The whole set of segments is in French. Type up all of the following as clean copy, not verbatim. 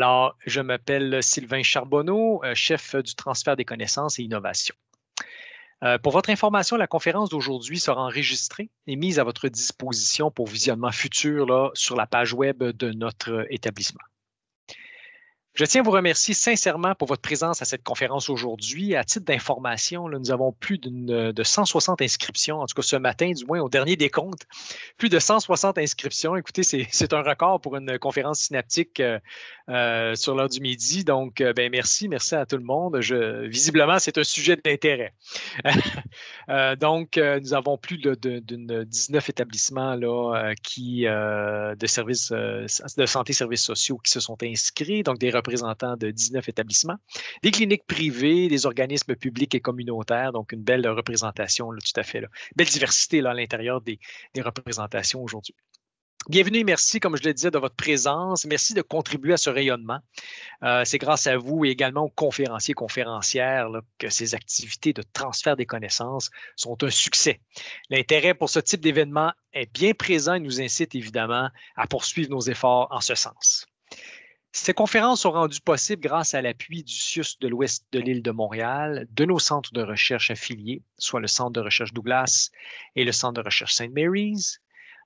Alors, je m'appelle Sylvain Charbonneau, chef du transfert des connaissances et innovation. Pour votre information, la conférence d'aujourd'hui sera enregistrée et mise à votre disposition pour visionnement futur là, sur la page web de notre établissement. Je tiens à vous remercier sincèrement pour votre présence à cette conférence aujourd'hui. À titre d'information, nous avons plus de 160 inscriptions, en tout cas ce matin, du moins au dernier décompte, plus de 160 inscriptions. Écoutez, c'est un record pour une conférence synaptique sur l'heure du midi. Donc, merci à tout le monde. Visiblement, c'est un sujet d'intérêt. Nous avons plus de 19 établissements là, de services de santé et services sociaux qui se sont inscrits, donc des représentants de 19 établissements, des cliniques privées, des organismes publics et communautaires, donc une belle représentation, là, tout à fait, là, belle diversité là, à l'intérieur des représentations aujourd'hui. Bienvenue et merci, comme je le disais, de votre présence. Merci de contribuer à ce rayonnement. C'est grâce à vous et également aux conférenciers et conférencières là, que ces activités de transfert des connaissances sont un succès. L'intérêt pour ce type d'événement est bien présent et nous incite évidemment à poursuivre nos efforts en ce sens. Ces conférences sont rendues possibles grâce à l'appui du CIUS de l'Ouest de l'île de Montréal, de nos centres de recherche affiliés, soit le Centre de recherche Douglas et le Centre de recherche St. Mary's,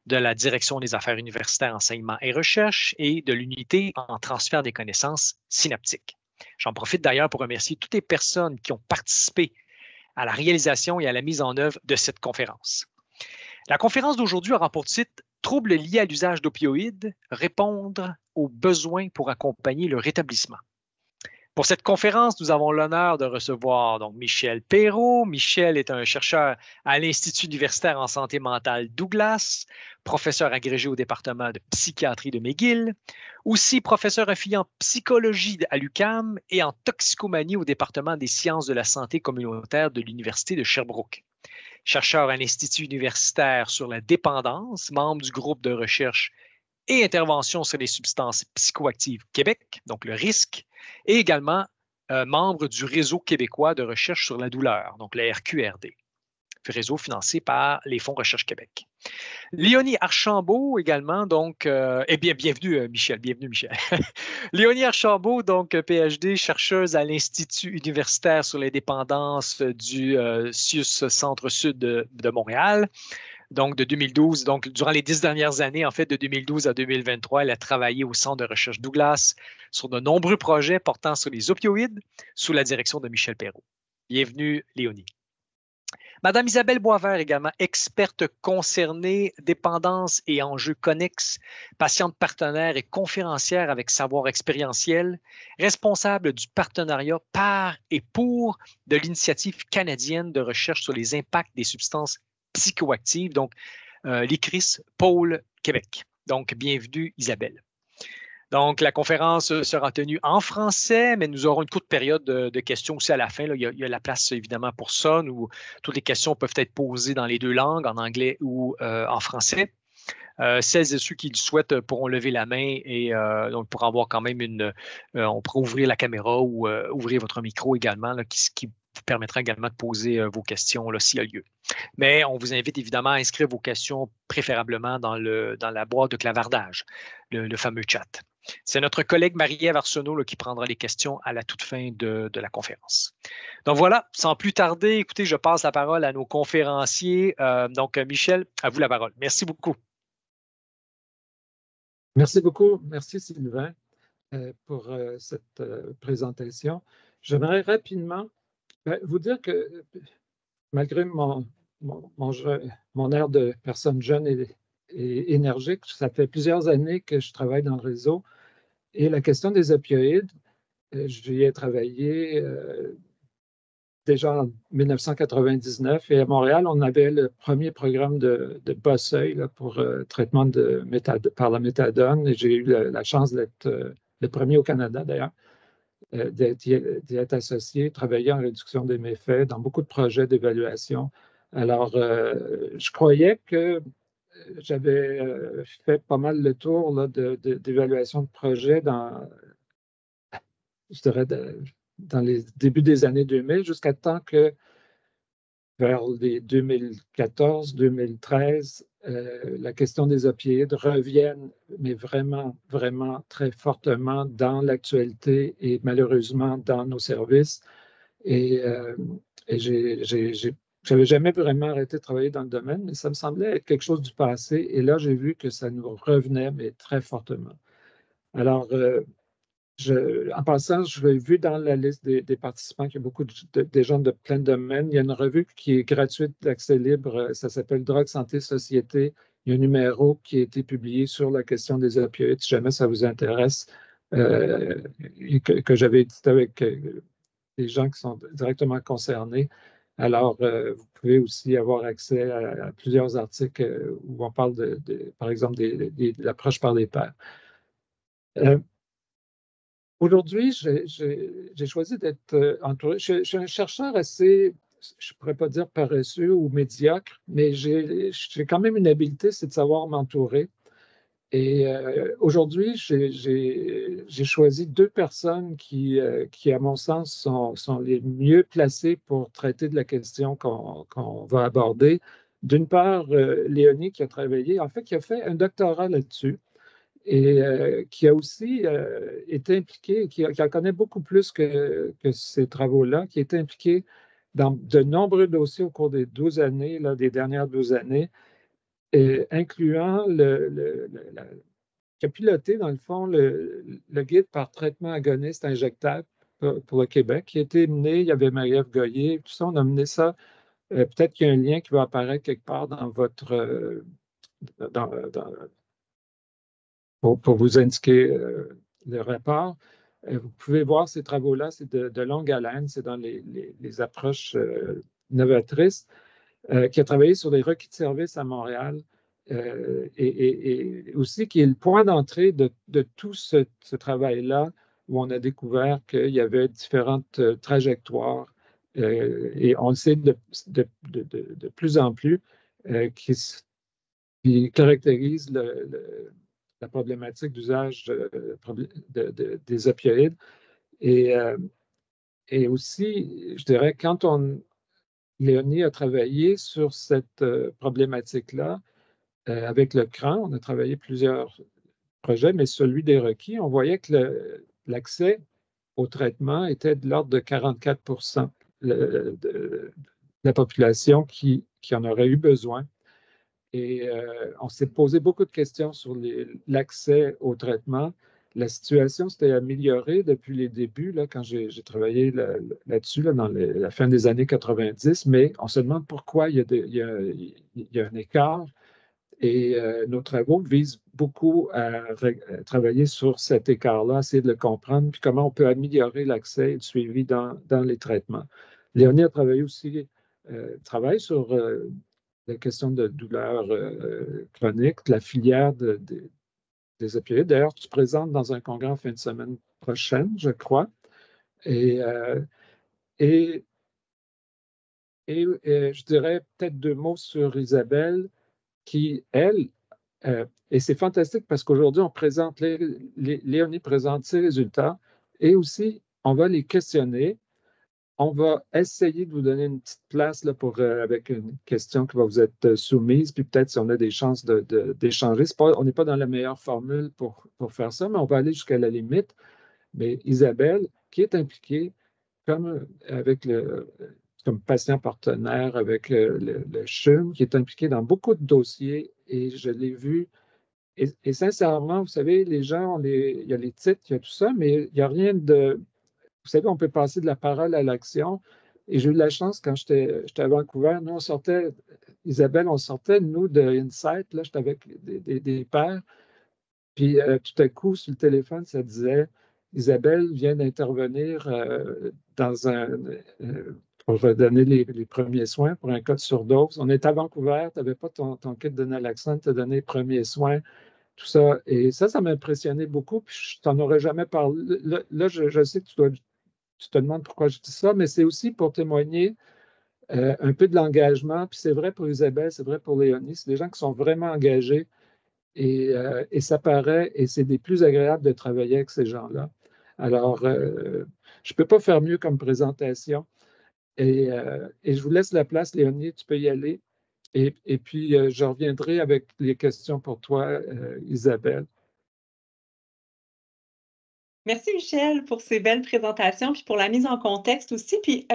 de la Direction des affaires universitaires, enseignement et recherche et de l'unité en transfert des connaissances synaptiques. J'en profite d'ailleurs pour remercier toutes les personnes qui ont participé à la réalisation et à la mise en œuvre de cette conférence. La conférence d'aujourd'hui aura pour titre « Troubles liés à l'usage d'opioïdes, répondre aux besoins pour accompagner le rétablissement ». Pour cette conférence, nous avons l'honneur de recevoir donc Michel Perrault. Michel est un chercheur à l'Institut universitaire en santé mentale Douglas, professeur agrégé au département de psychiatrie de McGill, aussi professeur affilié en psychologie à l'UQAM et en toxicomanie au département des sciences de la santé communautaire de l'Université de Sherbrooke. Chercheur à l'Institut universitaire sur la dépendance, membre du groupe de recherche et intervention sur les substances psychoactives Québec, donc le RISC, et également membre du Réseau québécois de recherche sur la douleur, donc le RQRD, réseau financé par les Fonds Recherche Québec. Léonie Archambault également, donc, bienvenue Michel. Léonie Archambault, donc PhD, chercheuse à l'Institut universitaire sur les dépendances du CIUS Centre-Sud de Montréal. Donc, de 2012, donc durant les 10 dernières années, en fait, de 2012 à 2023, elle a travaillé au Centre de recherche Douglas sur de nombreux projets portant sur les opioïdes sous la direction de Michel Perrault. Bienvenue, Léonie. Madame Isabelle Boisvert, également experte concernée dépendance et enjeux connexes, patiente partenaire et conférencière avec savoir expérientiel, responsable du partenariat par et pour de l'initiative canadienne de recherche sur les impacts des substances psychoactives, donc l'ICRIS Pôle Québec. Donc, bienvenue Isabelle. Donc, la conférence sera tenue en français, mais nous aurons une courte période de questions aussi à la fin. Là. Il y a la place, évidemment, pour ça. Toutes les questions peuvent être posées dans les deux langues, en anglais ou en français. Celles et ceux qui le souhaitent pourront lever la main et donc pourront avoir quand même on pourra ouvrir la caméra ou ouvrir votre micro également, là, qui vous permettra également de poser vos questions s'il y a lieu. Mais on vous invite évidemment à inscrire vos questions préférablement dans la boîte de clavardage, le fameux chat. C'est notre collègue Marie-Ève Arsenault qui prendra les questions à la toute fin de la conférence. Donc voilà, sans plus tarder, écoutez, je passe la parole à nos conférenciers. Donc Michel, à vous la parole. Merci beaucoup. Merci beaucoup. Merci Sylvain pour cette présentation. J'aimerais rapidement vous dire que malgré mon air de personne jeune et énergique, ça fait plusieurs années que je travaille dans le réseau. Et la question des opioïdes, j'y ai travaillé déjà en 1999. Et à Montréal, on avait le premier programme de bas-seuil pour traitement par la méthadone. Et j'ai eu la chance d'être le premier au Canada, d'ailleurs, d'y être associé, travailler en réduction des méfaits dans beaucoup de projets d'évaluation. Alors, je croyais que j'avais fait pas mal le tour d'évaluation de projets je dirais, dans les débuts des années 2000, jusqu'à temps que vers les 2014-2013, la question des opioïdes reviennent, mais vraiment, vraiment très fortement dans l'actualité et malheureusement dans nos services. Et, j'avais jamais vraiment arrêté de travailler dans le domaine, mais ça me semblait être quelque chose du passé. Et là, j'ai vu que ça nous revenait, mais très fortement. Alors, en passant, je l'ai vu dans la liste des participants qu'il y a beaucoup de gens de plein de domaines. Il y a une revue qui est gratuite d'accès libre. Ça s'appelle Drogue, Santé, Société. Il y a un numéro qui a été publié sur la question des opioïdes, si jamais ça vous intéresse, que j'avais édité avec des gens qui sont directement concernés. Alors, vous pouvez aussi avoir accès à plusieurs articles où on parle, par exemple, de l'approche par les pairs. Aujourd'hui, j'ai choisi d'être entouré. Je suis un chercheur assez, je ne pourrais pas dire paresseux ou médiocre, mais j'ai quand même une habileté, c'est de savoir m'entourer. Et aujourd'hui, j'ai choisi deux personnes qui, à mon sens, sont les mieux placées pour traiter de la question qu'on va aborder. D'une part, Léonie, qui a travaillé, en fait, qui a fait un doctorat là-dessus et qui a aussi été impliqué, qui en connaît beaucoup plus que ces travaux-là, qui a été impliqué dans de nombreux dossiers au cours des 12 années, là, des dernières 12 années, incluant qui a piloté, dans le fond, le guide par traitement agoniste injectable pour le Québec, qui a été mené, il y avait Marie-Ève Goyer, tout ça, on a mené ça. Peut-être qu'il y a un lien qui va apparaître quelque part dans votre, dans, pour vous indiquer le rapport. Vous pouvez voir ces travaux-là, c'est de longue haleine, c'est dans les approches novatrices, qui a travaillé sur les requis de service à Montréal et aussi qui est le point d'entrée de tout ce travail-là où on a découvert qu'il y avait différentes trajectoires et on le sait de plus en plus qui caractérisent la problématique d'usage des opioïdes. Et, et aussi, je dirais, Léonie a travaillé sur cette problématique-là avec le CRAN, on a travaillé plusieurs projets, mais celui des requis, on voyait que l'accès au traitement était de l'ordre de 44 de la population qui en aurait eu besoin. Et on s'est posé beaucoup de questions sur l'accès au traitement. La situation s'était améliorée depuis les débuts, là, quand j'ai travaillé là-dessus, dans la fin des années 90, mais on se demande pourquoi il y a un écart. Et nos travaux visent beaucoup à travailler sur cet écart-là, essayer de le comprendre, puis comment on peut améliorer l'accès et le suivi dans les traitements. Léonie a travaillé aussi, travaille sur la question de douleur chronique, la filière des opioïdes. D'ailleurs, tu te présentes dans un congrès en fin de semaine prochaine, je crois. Et, et, je dirais peut-être deux mots sur Isabelle, qui, elle, et c'est fantastique parce qu'aujourd'hui, on présente Léonie présente ses résultats et aussi, on va les questionner. On va essayer de vous donner une petite place là, avec une question qui va vous être soumise, puis peut-être si on a des chances d'échanger. On n'est pas dans la meilleure formule pour faire ça, mais on va aller jusqu'à la limite. Mais Isabelle, qui est impliquée comme patient partenaire avec le CHUM, qui est impliquée dans beaucoup de dossiers, et je l'ai vu. Et sincèrement, vous savez, les gens, il y a les titres, il y a tout ça, mais il n'y a rien de vous savez, on peut passer de la parole à l'action. Et j'ai eu de la chance quand j'étais à Vancouver. Nous, Isabelle, on sortait, nous, de Insight. Là, j'étais avec des pairs. Puis tout à coup, sur le téléphone, ça disait Isabelle vient d'intervenir pour donner les premiers soins pour un cas de surdose. On est à Vancouver, tu n'avais pas ton kit de naloxone, tu as donné les premiers soins, tout ça. Et ça m'a impressionné beaucoup. Puis je t'en aurais jamais parlé. Là, je sais que tu te demandes pourquoi je dis ça, mais c'est aussi pour témoigner un peu de l'engagement. Puis c'est vrai pour Isabelle, c'est vrai pour Léonie. C'est des gens qui sont vraiment engagés et ça paraît, et c'est des plus agréables de travailler avec ces gens-là. Alors, je ne peux pas faire mieux comme présentation. Et je vous laisse la place, Léonie, tu peux y aller. Et puis, je reviendrai avec les questions pour toi, Isabelle. Merci Michel pour ces belles présentations puis pour la mise en contexte aussi. Puis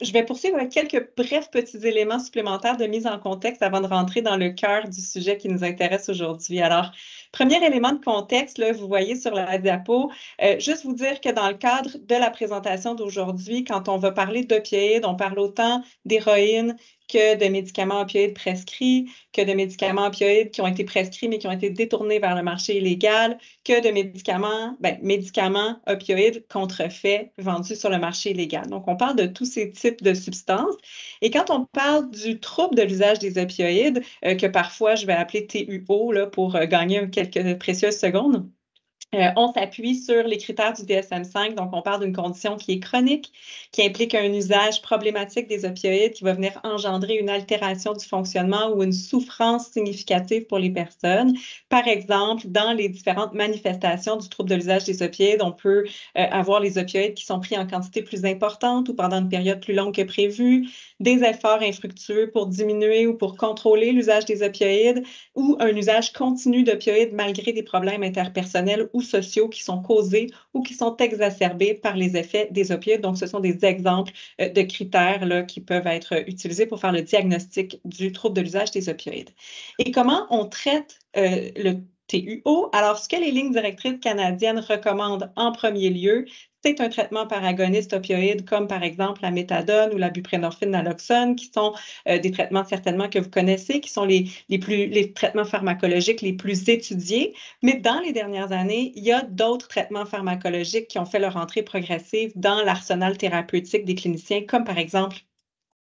je vais poursuivre avec quelques brefs petits éléments supplémentaires de mise en contexte avant de rentrer dans le cœur du sujet qui nous intéresse aujourd'hui. Alors, premier élément de contexte, là, vous voyez sur la diapo, juste vous dire que dans le cadre de la présentation d'aujourd'hui, quand on va parler d'opioïdes, on parle autant d'héroïne que de médicaments opioïdes prescrits, que de médicaments opioïdes qui ont été prescrits mais qui ont été détournés vers le marché illégal, que de médicaments opioïdes contrefaits vendus sur le marché illégal. Donc, on parle de tous ces types de substances. Et quand on parle du trouble de l'usage des opioïdes, que parfois je vais appeler TUO là, pour gagner quelques précieuses secondes, on s'appuie sur les critères du DSM-5, donc on parle d'une condition qui est chronique, qui implique un usage problématique des opioïdes qui va venir engendrer une altération du fonctionnement ou une souffrance significative pour les personnes. Par exemple, dans les différentes manifestations du trouble de l'usage des opioïdes, on peut avoir les opioïdes qui sont pris en quantité plus importante ou pendant une période plus longue que prévue, des efforts infructueux pour diminuer ou pour contrôler l'usage des opioïdes ou un usage continu d'opioïdes malgré des problèmes interpersonnels ou sociaux qui sont causés ou qui sont exacerbés par les effets des opioïdes. Donc, ce sont des exemples de critères là, qui peuvent être utilisés pour faire le diagnostic du trouble de l'usage des opioïdes. Et comment on traite le TUO? Alors, ce que les lignes directrices canadiennes recommandent en premier lieu, c'est un traitement par agoniste opioïde, comme par exemple la méthadone ou la buprenorphine naloxone, qui sont des traitements certainement que vous connaissez, qui sont les traitements pharmacologiques les plus étudiés. Mais dans les dernières années, il y a d'autres traitements pharmacologiques qui ont fait leur entrée progressive dans l'arsenal thérapeutique des cliniciens, comme par exemple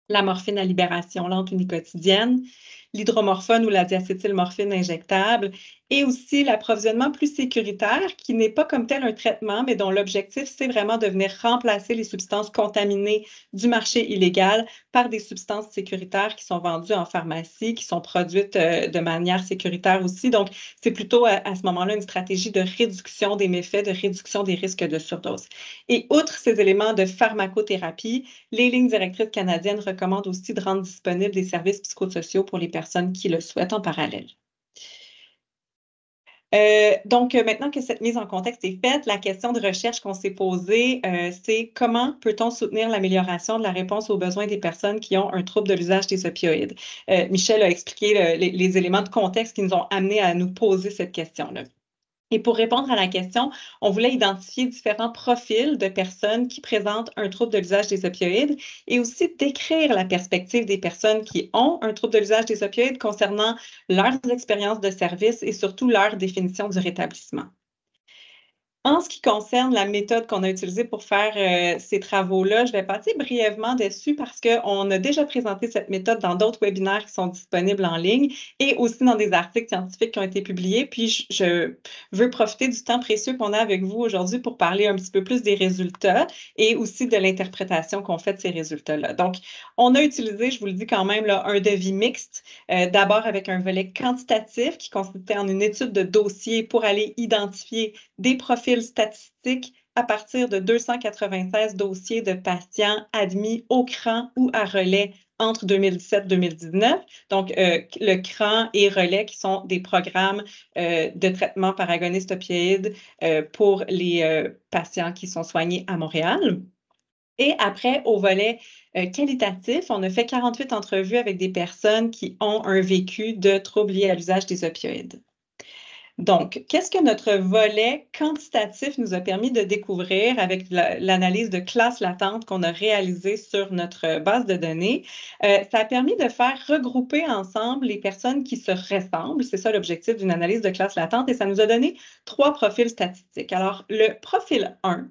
la morphine à libération lente uniquotidienne, l'hydromorphone ou la diacétylmorphine injectable, et aussi l'approvisionnement plus sécuritaire, qui n'est pas comme tel un traitement, mais dont l'objectif, c'est vraiment de venir remplacer les substances contaminées du marché illégal par des substances sécuritaires qui sont vendues en pharmacie, qui sont produites de manière sécuritaire aussi. Donc, c'est plutôt à ce moment-là une stratégie de réduction des méfaits, de réduction des risques de surdose. Et outre ces éléments de pharmacothérapie, les lignes directrices canadiennes recommandent aussi de rendre disponibles des services psychosociaux pour les personnes qui le souhaitent en parallèle. Donc, maintenant que cette mise en contexte est faite, la question de recherche qu'on s'est posée, c'est comment peut-on soutenir l'amélioration de la réponse aux besoins des personnes qui ont un trouble de l'usage des opioïdes? Michel a expliqué les éléments de contexte qui nous ont amenés à nous poser cette question-là. Et pour répondre à la question, on voulait identifier différents profils de personnes qui présentent un trouble de l'usage des opioïdes et aussi décrire la perspective des personnes qui ont un trouble de l'usage des opioïdes concernant leurs expériences de service et surtout leur définition du rétablissement. En ce qui concerne la méthode qu'on a utilisée pour faire ces travaux-là, je vais passer brièvement dessus parce qu'on a déjà présenté cette méthode dans d'autres webinaires qui sont disponibles en ligne et aussi dans des articles scientifiques qui ont été publiés. Puis, je veux profiter du temps précieux qu'on a avec vous aujourd'hui pour parler un petit peu plus des résultats et aussi de l'interprétation qu'on fait de ces résultats-là. Donc, on a utilisé, je vous le dis quand même, là, un devis mixte, d'abord avec un volet quantitatif qui consistait en une étude de dossier pour aller identifier des profils statistiques à partir de 296 dossiers de patients admis au CRAN ou à relais entre 2017-2019. Donc, le CRAN et relais qui sont des programmes de traitement par agoniste opioïde pour les patients qui sont soignés à Montréal. Et après, au volet qualitatif, on a fait 48 entrevues avec des personnes qui ont un vécu de troubles liés à l'usage des opioïdes. Donc, qu'est-ce que notre volet quantitatif nous a permis de découvrir avec l'analyse de classe latente qu'on a réalisée sur notre base de données? Ça a permis de faire regrouper ensemble les personnes qui se ressemblent. C'est ça l'objectif d'une analyse de classe latente et ça nous a donné 3 profils statistiques. Alors, le profil 1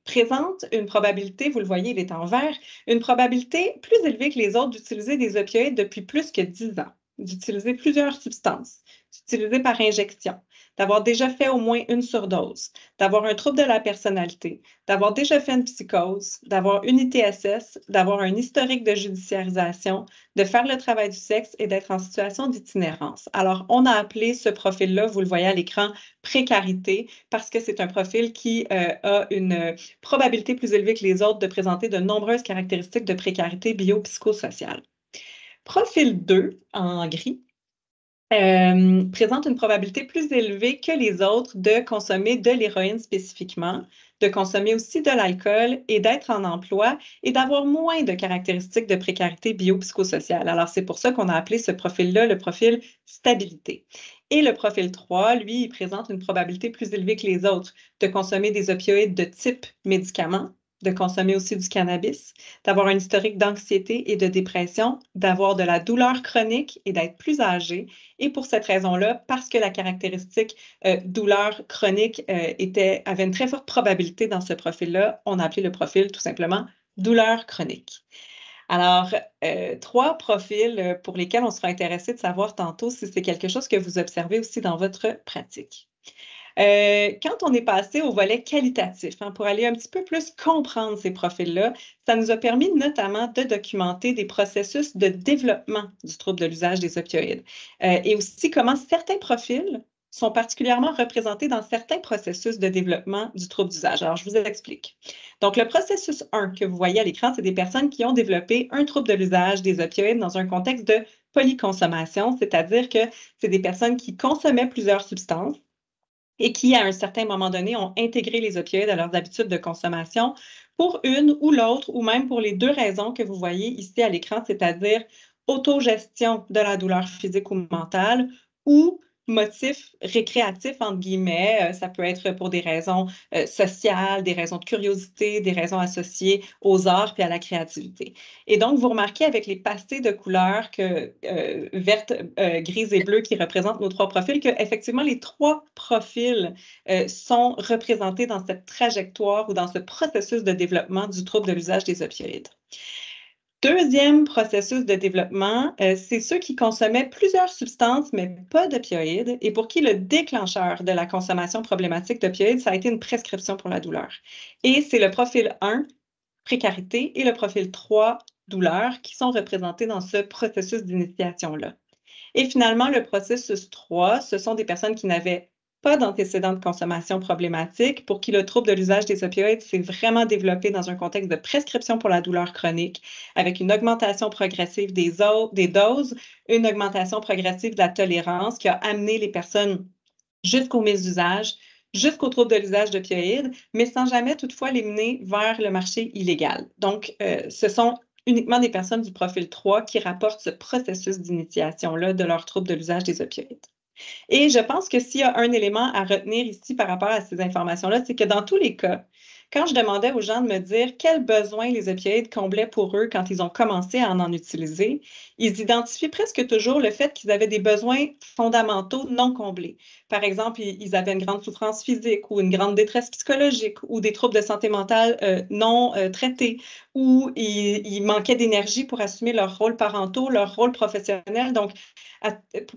présente une probabilité, vous le voyez, il est en vert, une probabilité plus élevée que les autres d'utiliser des opioïdes depuis plus que 10 ans, d'utiliser plusieurs substances, d'utiliser par injection, d'avoir déjà fait au moins une surdose, d'avoir un trouble de la personnalité, d'avoir déjà fait une psychose, d'avoir une ITSS, d'avoir un historique de judiciarisation, de faire le travail du sexe et d'être en situation d'itinérance. Alors, on a appelé ce profil-là, vous le voyez à l'écran, précarité, parce que c'est un profil qui a une probabilité plus élevée que les autres de présenter de nombreuses caractéristiques de précarité biopsychosociale. Profil 2, en gris, présente une probabilité plus élevée que les autres de consommer de l'héroïne spécifiquement, de consommer aussi de l'alcool et d'être en emploi et d'avoir moins de caractéristiques de précarité biopsychosociale. Alors, c'est pour ça qu'on a appelé ce profil-là le profil stabilité. Et le profil 3, lui, il présente une probabilité plus élevée que les autres de consommer des opioïdes de type médicament, de consommer aussi du cannabis, d'avoir un historique d'anxiété et de dépression, d'avoir de la douleur chronique et d'être plus âgé. Et pour cette raison-là, parce que la caractéristique douleur chronique avait une très forte probabilité dans ce profil-là, on a appelé le profil tout simplement douleur chronique. Alors, 3 profils pour lesquels on sera intéressé de savoir tantôt si c'est quelque chose que vous observez aussi dans votre pratique. Quand on est passé au volet qualitatif, pour aller un petit peu plus comprendre ces profils-là, ça nous a permis notamment de documenter des processus de développement du trouble de l'usage des opioïdes et aussi comment certains profils sont particulièrement représentés dans certains processus de développement du trouble d'usage. Alors, je vous explique. Donc, le processus 1 que vous voyez à l'écran, c'est des personnes qui ont développé un trouble de l'usage des opioïdes dans un contexte de polyconsommation, c'est-à-dire que c'est des personnes qui consommaient plusieurs substances et qui, à un certain moment donné, ont intégré les opioïdes à leurs habitudes de consommation pour une ou l'autre, ou même pour les 2 raisons que vous voyez ici à l'écran, c'est-à-dire autogestion de la douleur physique ou mentale ou motif récréatif, entre guillemets. Ça peut être pour des raisons sociales, des raisons de curiosité, des raisons associées aux arts puis à la créativité. Et donc, vous remarquez avec les pastilles de couleurs vertes, grises et bleues qui représentent nos 3 profils, qu'effectivement, les 3 profils sont représentés dans cette trajectoire ou dans ce processus de développement du trouble de l'usage des opioïdes. Deuxième processus de développement, c'est ceux qui consommaient plusieurs substances, mais pas d'opioïdes, et pour qui le déclencheur de la consommation problématique d'opioïdes, ça a été une prescription pour la douleur. Et c'est le profil 1, précarité, et le profil 3, douleur, qui sont représentés dans ce processus d'initiation-là. Et finalement, le processus 3, ce sont des personnes qui n'avaient pas d'antécédents de consommation problématique, pour qui le trouble de l'usage des opioïdes s'est vraiment développé dans un contexte de prescription pour la douleur chronique, avec une augmentation progressive des doses, une augmentation progressive de la tolérance qui a amené les personnes jusqu'au mésusage, jusqu'au trouble de l'usage d'opioïdes, mais sans jamais toutefois les mener vers le marché illégal. Donc, ce sont uniquement des personnes du profil 3 qui rapportent ce processus d'initiation-là de leur trouble de l'usage des opioïdes. Et je pense que s'il y a un élément à retenir ici par rapport à ces informations-là, c'est que dans tous les cas, quand je demandais aux gens de me dire quels besoins les opioïdes comblaient pour eux quand ils ont commencé à en utiliser, ils identifient presque toujours le fait qu'ils avaient des besoins fondamentaux non comblés. Par exemple, ils avaient une grande souffrance physique ou une grande détresse psychologique ou des troubles de santé mentale non traités, ou ils manquaient d'énergie pour assumer leurs rôles parentaux, leurs rôles professionnels. Donc,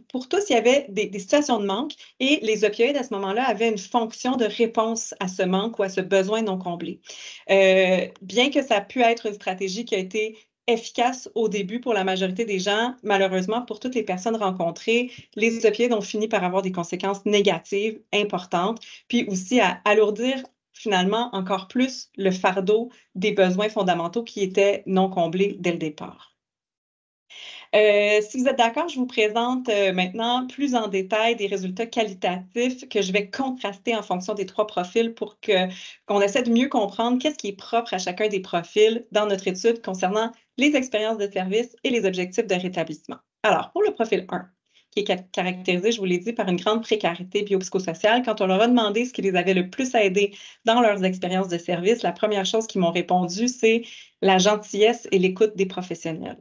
pour tous, il y avait des situations de manque et les opioïdes, à ce moment-là, avaient une fonction de réponse à ce manque ou à ce besoin non comblé. Bien que ça a pu être une stratégie qui a été efficace au début pour la majorité des gens, malheureusement, pour toutes les personnes rencontrées, les opioïdes ont fini par avoir des conséquences négatives importantes, puis aussi à alourdir finalement encore plus le fardeau des besoins fondamentaux qui étaient non comblés dès le départ. Si vous êtes d'accord, je vous présente maintenant plus en détail des résultats qualitatifs que je vais contraster en fonction des 3 profils pour qu'on essaie de mieux comprendre qu'est-ce qui est propre à chacun des profils dans notre étude concernant les expériences de service et les objectifs de rétablissement. Alors, pour le profil 1, qui est caractérisé, je vous l'ai dit, par une grande précarité biopsychosociale, quand on leur a demandé ce qui les avait le plus aidés dans leurs expériences de service, la première chose qu'ils m'ont répondu, c'est la gentillesse et l'écoute des professionnels.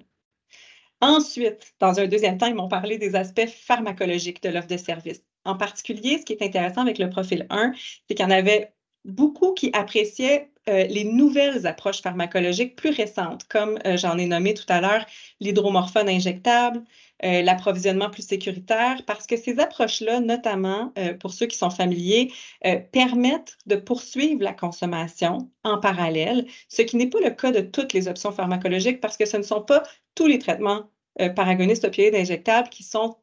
Ensuite, dans un deuxième temps, ils m'ont parlé des aspects pharmacologiques de l'offre de service. En particulier, ce qui est intéressant avec le profil 1, c'est qu'il y en avait beaucoup qui appréciaient les nouvelles approches pharmacologiques plus récentes, comme j'en ai nommé tout à l'heure, l'hydromorphone injectable, l'approvisionnement plus sécuritaire, parce que ces approches-là, notamment pour ceux qui sont familiers, permettent de poursuivre la consommation en parallèle, ce qui n'est pas le cas de toutes les options pharmacologiques parce que ce ne sont pas tous les traitements par agonistes opioïdes injectables qui sont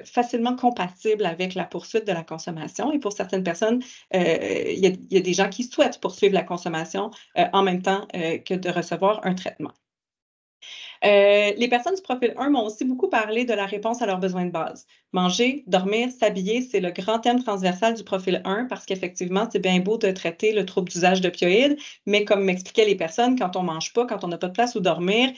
facilement compatibles avec la poursuite de la consommation. Et pour certaines personnes, il y a des gens qui souhaitent poursuivre la consommation en même temps que de recevoir un traitement. Les personnes du profil 1 m'ont aussi beaucoup parlé de la réponse à leurs besoins de base. Manger, dormir, s'habiller, c'est le grand thème transversal du profil 1 parce qu'effectivement, c'est bien beau de traiter le trouble d'usage d'opioïdes, mais comme m'expliquaient les personnes, quand on ne mange pas, quand on n'a pas de place où dormir,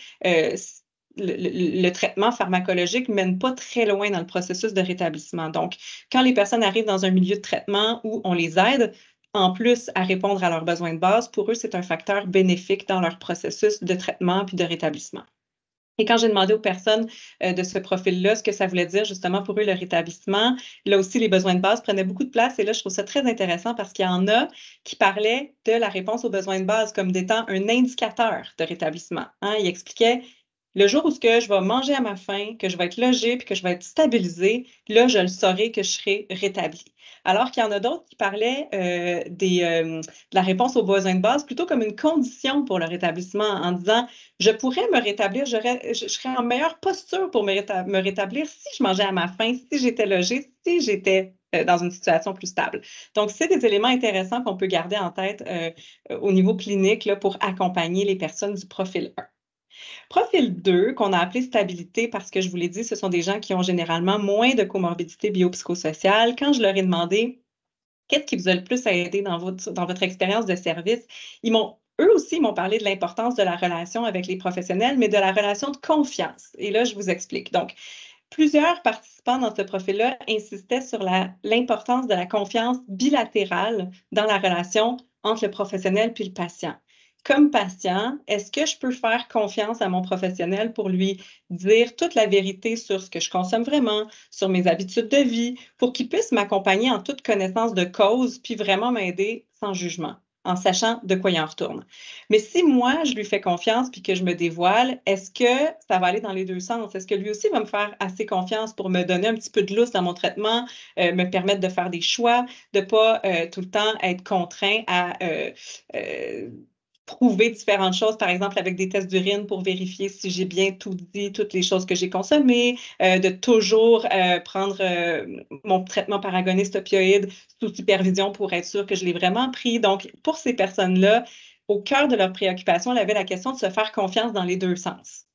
le traitement pharmacologique ne mène pas très loin dans le processus de rétablissement. Donc, quand les personnes arrivent dans un milieu de traitement où on les aide, en plus à répondre à leurs besoins de base, pour eux, c'est un facteur bénéfique dans leur processus de traitement puis de rétablissement. Et quand j'ai demandé aux personnes de ce profil-là ce que ça voulait dire justement pour eux le rétablissement, là aussi les besoins de base prenaient beaucoup de place et là je trouve ça très intéressant parce qu'il y en a qui parlaient de la réponse aux besoins de base comme étant un indicateur de rétablissement. Hein? Ils expliquaient le jour où je vais manger à ma faim, que je vais être logée puis que je vais être stabilisée, là je le saurai que je serai rétablie. Alors qu'il y en a d'autres qui parlaient de la réponse aux besoins de base plutôt comme une condition pour le rétablissement en disant je pourrais me rétablir, je serais en meilleure posture pour me rétablir si je mangeais à ma faim, si j'étais logée, si j'étais dans une situation plus stable. Donc, c'est des éléments intéressants qu'on peut garder en tête au niveau clinique là, pour accompagner les personnes du profil 1. Profil 2, qu'on a appelé stabilité parce que je vous l'ai dit, ce sont des gens qui ont généralement moins de comorbidités biopsychosociales. Quand je leur ai demandé qu'est-ce qui vous a le plus aidé dans votre expérience de service, eux aussi, ils m'ont parlé de l'importance de la relation avec les professionnels, mais de la relation de confiance. Et là, je vous explique. Donc, plusieurs participants dans ce profil-là insistaient sur l'importance de la confiance bilatérale dans la relation entre le professionnel puis le patient. Comme patient, est-ce que je peux faire confiance à mon professionnel pour lui dire toute la vérité sur ce que je consomme vraiment, sur mes habitudes de vie, pour qu'il puisse m'accompagner en toute connaissance de cause, puis vraiment m'aider sans jugement, en sachant de quoi il en retourne. Mais si moi, je lui fais confiance puis que je me dévoile, est-ce que ça va aller dans les deux sens? Est-ce que lui aussi va me faire assez confiance pour me donner un petit peu de lousse dans mon traitement, me permettre de faire des choix, de ne pas tout le temps être contraint à prouver différentes choses, par exemple avec des tests d'urine pour vérifier si j'ai bien tout dit, toutes les choses que j'ai consommées, de toujours prendre mon traitement par agoniste opioïde sous supervision pour être sûr que je l'ai vraiment pris. Donc, pour ces personnes-là, au cœur de leur préoccupation, elle avait la question de se faire confiance dans les deux sens.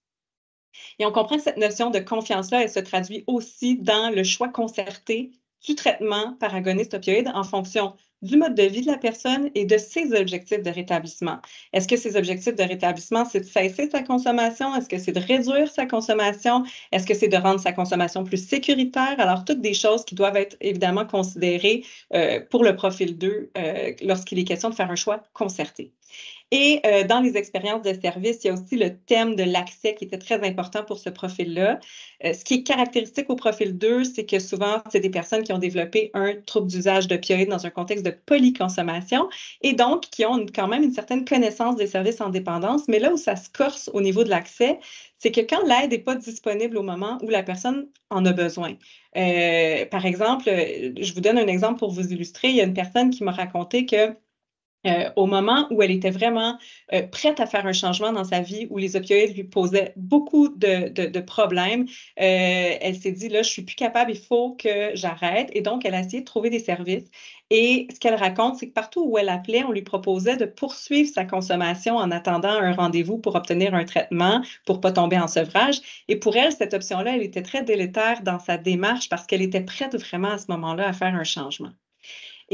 Et on comprend que cette notion de confiance-là, elle se traduit aussi dans le choix concerté du traitement par agoniste opioïde en fonction du mode de vie de la personne et de ses objectifs de rétablissement. Est-ce que ses objectifs de rétablissement, c'est de cesser sa consommation? Est-ce que c'est de réduire sa consommation? Est-ce que c'est de rendre sa consommation plus sécuritaire? Alors, toutes des choses qui doivent être évidemment considérées pour le profil 2 lorsqu'il est question de faire un choix concerté. Et dans les expériences de service, il y a aussi le thème de l'accès qui était très important pour ce profil-là. Ce qui est caractéristique au profil 2, c'est que souvent, c'est des personnes qui ont développé un trouble d'usage d'opioïdes dans un contexte de polyconsommation et donc qui ont quand même une certaine connaissance des services en dépendance. Mais là où ça se corse au niveau de l'accès, c'est que quand l'aide n'est pas disponible au moment où la personne en a besoin. Par exemple, je vous donne un exemple pour vous illustrer. Il y a une personne qui m'a raconté que au moment où elle était vraiment prête à faire un changement dans sa vie, où les opioïdes lui posaient beaucoup de problèmes, elle s'est dit, là, je suis plus capable, il faut que j'arrête. Et donc, elle a essayé de trouver des services. Et ce qu'elle raconte, c'est que partout où elle appelait, on lui proposait de poursuivre sa consommation en attendant un rendez-vous pour obtenir un traitement, pour ne pas tomber en sevrage. Et pour elle, cette option-là, elle était très délétère dans sa démarche parce qu'elle était prête vraiment à ce moment-là à faire un changement.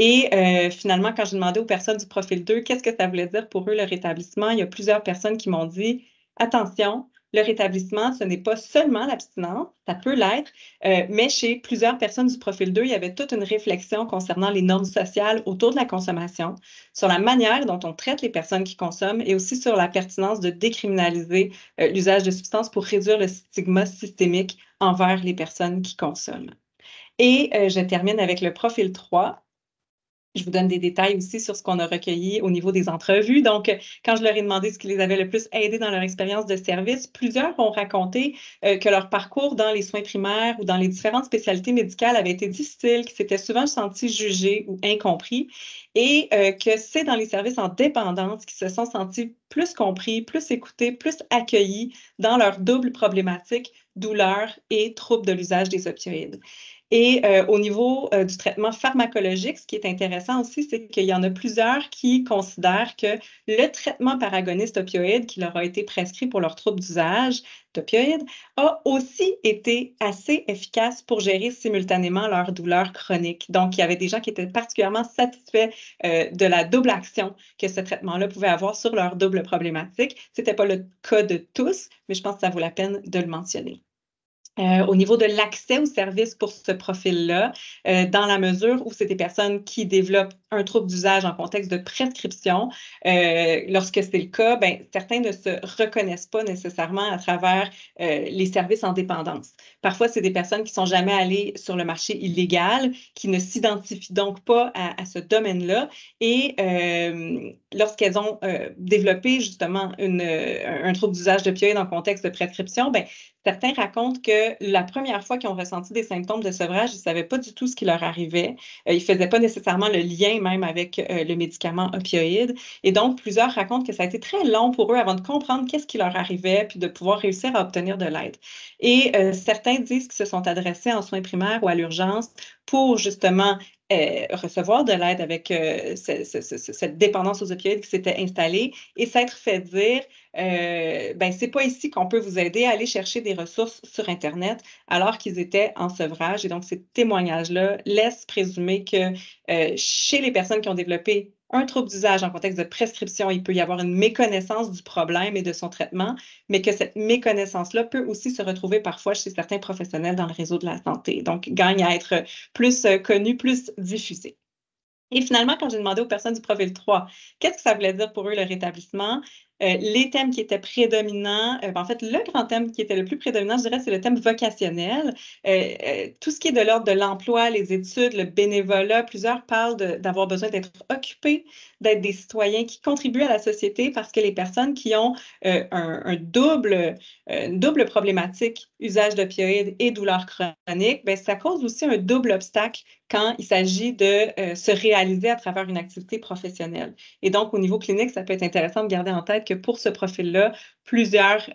Et finalement, quand j'ai demandé aux personnes du profil 2 qu'est-ce que ça voulait dire pour eux le rétablissement, il y a plusieurs personnes qui m'ont dit attention, le rétablissement, ce n'est pas seulement l'abstinence, ça peut l'être, mais chez plusieurs personnes du profil 2, il y avait toute une réflexion concernant les normes sociales autour de la consommation, sur la manière dont on traite les personnes qui consomment et aussi sur la pertinence de décriminaliser l'usage de substances pour réduire le stigma systémique envers les personnes qui consomment. Et je termine avec le profil 3. Je vous donne des détails aussi sur ce qu'on a recueilli au niveau des entrevues. Donc, quand je leur ai demandé ce qui les avait le plus aidés dans leur expérience de service, plusieurs ont raconté que leur parcours dans les soins primaires ou dans les différentes spécialités médicales avait été difficile, qu'ils s'étaient souvent sentis jugés ou incompris et que c'est dans les services en dépendance qu'ils se sont sentis plus compris, plus écoutés, plus accueillis dans leur double problématique, douleur et trouble de l'usage des opioïdes. Et au niveau du traitement pharmacologique, ce qui est intéressant aussi, c'est qu'il y en a plusieurs qui considèrent que le traitement par agoniste opioïde qui leur a été prescrit pour leur trouble d'usage d'opioïdes a aussi été assez efficace pour gérer simultanément leur douleur chronique. Donc, il y avait des gens qui étaient particulièrement satisfaits de la double action que ce traitement-là pouvait avoir sur leur double problématique. Ce n'était pas le cas de tous, mais je pense que ça vaut la peine de le mentionner. Au niveau de l'accès aux services pour ce profil-là, dans la mesure où c'est des personnes qui développent un trouble d'usage en contexte de prescription, lorsque c'est le cas, ben, certains ne se reconnaissent pas nécessairement à travers les services en dépendance. Parfois, c'est des personnes qui ne sont jamais allées sur le marché illégal, qui ne s'identifient donc pas à ce domaine-là. Et lorsqu'elles ont développé justement un trouble d'usage d'opioïdes en contexte de prescription, ben, certains racontent que la première fois qu'ils ont ressenti des symptômes de sevrage, ils ne savaient pas du tout ce qui leur arrivait. Ils ne faisaient pas nécessairement le lien même avec le médicament opioïde. Et donc, plusieurs racontent que ça a été très long pour eux avant de comprendre qu'est-ce qui leur arrivait puis de pouvoir réussir à obtenir de l'aide. Et certains disent qu'ils se sont adressés en soins primaires ou à l'urgence pour justement recevoir de l'aide avec cette dépendance aux opioïdes qui s'était installée et s'être fait dire ben, c'est pas ici qu'on peut vous aider à aller chercher des ressources sur Internet alors qu'ils étaient en sevrage. Et donc, ces témoignages-là laissent présumer que chez les personnes qui ont développé un trouble d'usage en contexte de prescription, il peut y avoir une méconnaissance du problème et de son traitement, mais que cette méconnaissance-là peut aussi se retrouver parfois chez certains professionnels dans le réseau de la santé. Donc, gagne à être plus connu, plus diffusé. Et finalement, quand j'ai demandé aux personnes du profil 3, qu'est-ce que ça voulait dire pour eux le rétablissement, les thèmes qui étaient prédominants, en fait, le grand thème qui était le plus prédominant, je dirais, c'est le thème vocationnel. Tout ce qui est de l'ordre de l'emploi, les études, le bénévolat, plusieurs parlent d'avoir besoin d'être occupés, d'être des citoyens qui contribuent à la société parce que les personnes qui ont une double problématique, usage d'opioïdes et douleurs chroniques, bien, ça cause aussi un double obstacle quand il s'agit de se réaliser à travers une activité professionnelle. Et donc, au niveau clinique, ça peut être intéressant de garder en tête que pour ce profil-là, plusieurs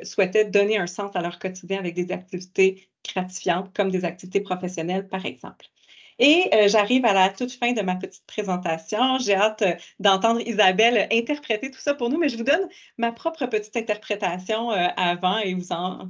souhaitaient donner un sens à leur quotidien avec des activités gratifiantes, comme des activités professionnelles, par exemple. Et j'arrive à la toute fin de ma petite présentation. J'ai hâte d'entendre Isabelle interpréter tout ça pour nous, mais je vous donne ma propre petite interprétation avant et vous en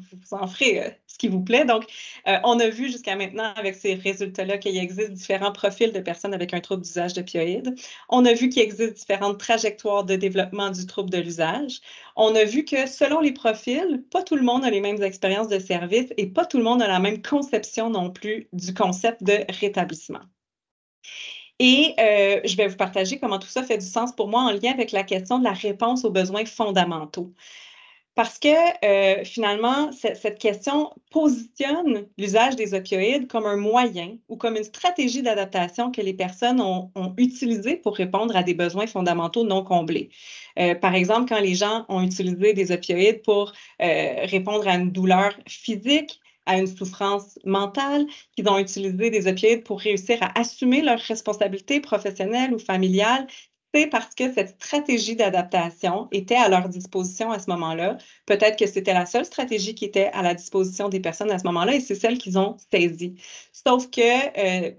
ferez ce qui vous plaît. Donc, on a vu jusqu'à maintenant avec ces résultats-là qu'il existe différents profils de personnes avec un trouble d'usage d'opioïdes. On a vu qu'il existe différentes trajectoires de développement du trouble de l'usage. On a vu que selon les profils, pas tout le monde a les mêmes expériences de service et pas tout le monde a la même conception non plus du concept de rétablissement. Et je vais vous partager comment tout ça fait du sens pour moi en lien avec la question de la réponse aux besoins fondamentaux. Parce que finalement, cette question positionne l'usage des opioïdes comme un moyen ou comme une stratégie d'adaptation que les personnes ont utilisée pour répondre à des besoins fondamentaux non comblés. Par exemple, quand les gens ont utilisé des opioïdes pour répondre à une douleur physique, à une souffrance mentale, qu'ils ont utilisé des opioïdes pour réussir à assumer leurs responsabilités professionnelles ou familiales, c'est parce que cette stratégie d'adaptation était à leur disposition à ce moment-là. Peut-être que c'était la seule stratégie qui était à la disposition des personnes à ce moment-là et c'est celle qu'ils ont saisie. Sauf que